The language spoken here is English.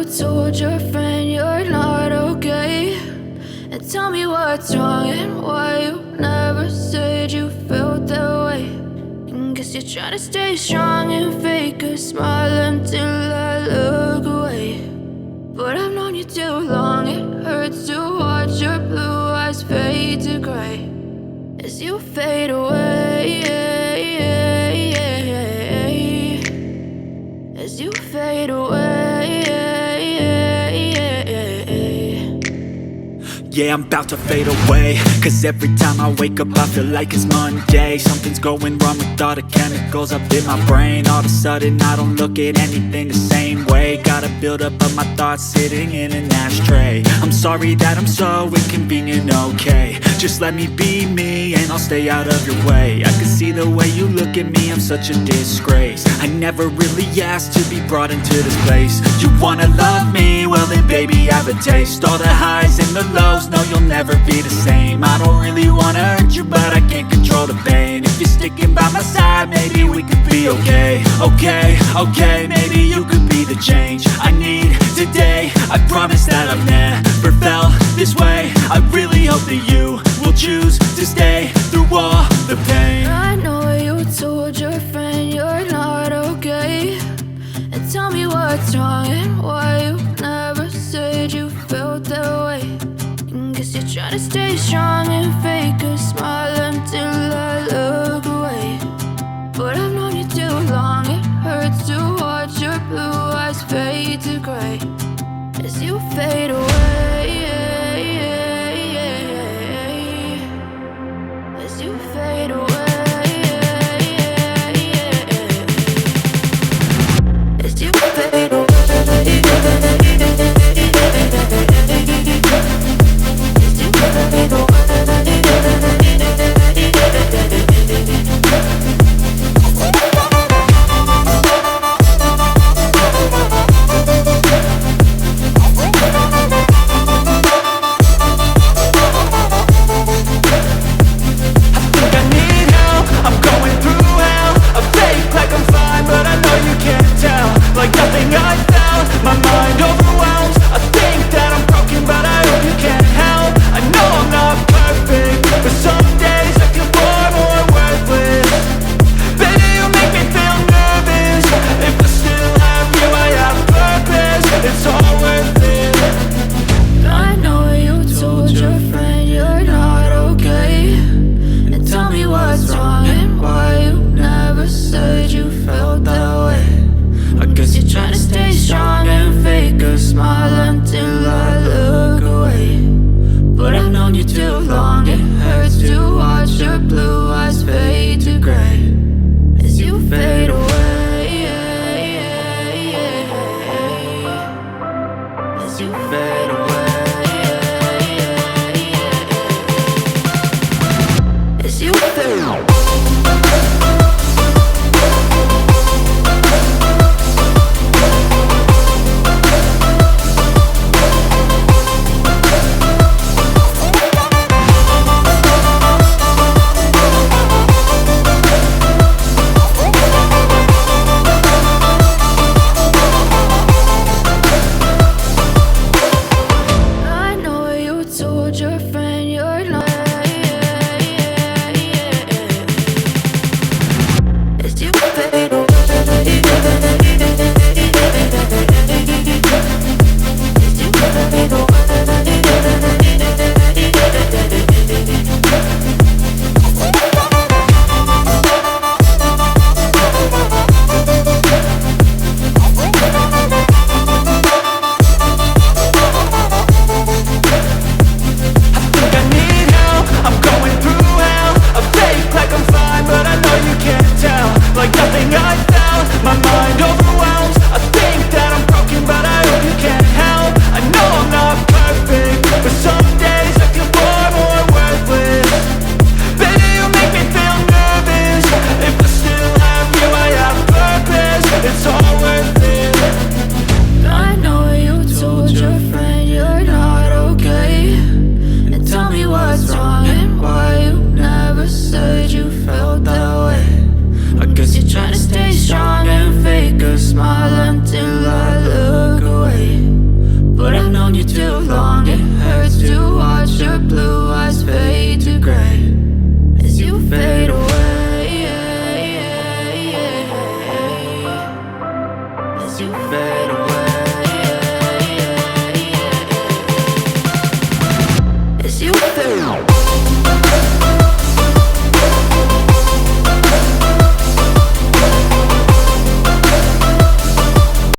told your friend you're not okay? And tell me what's wrong and why you never said you felt that way. And guess you're trying to stay strong and fake a smile until I look away. But I've known you too long, it hurts to watch your blue eyes fade to gray as you fade away, as you fade away. Yeah, I'm about to fade away, cause every time I wake up I feel like it's Monday. Something's going wrong with all the chemicals up in my brain. All of a sudden I don't look at anything the same way. Got a buildup of my thoughts sitting in an ashtray. I'm sorry that I'm so inconvenient, okay? Just let me be me and I'll stay out of your way. I can see the way you look at me, I'm such a disgrace. I never really asked to be brought into this place. You wanna love me? Well then baby, have a taste. All the highs and the lows, no, you'll never be the same. I don't really wanna hurt you, but I can't control the pain. If you're sticking by my side, maybe we could be okay. Okay, maybe you could be the change I need today. I promise that I've never felt this way. I really hope that you will choose to stay through all the pain. I know you told your friend you're not okay. And tell me what's wrong and why you never said you felt that way. Guess you're trying to stay strong and fake a smile until I look away. But I've known you too long, it hurts to watch your blue eyes fade to gray as you fade away, as you fade away, as you fade away. to fade away.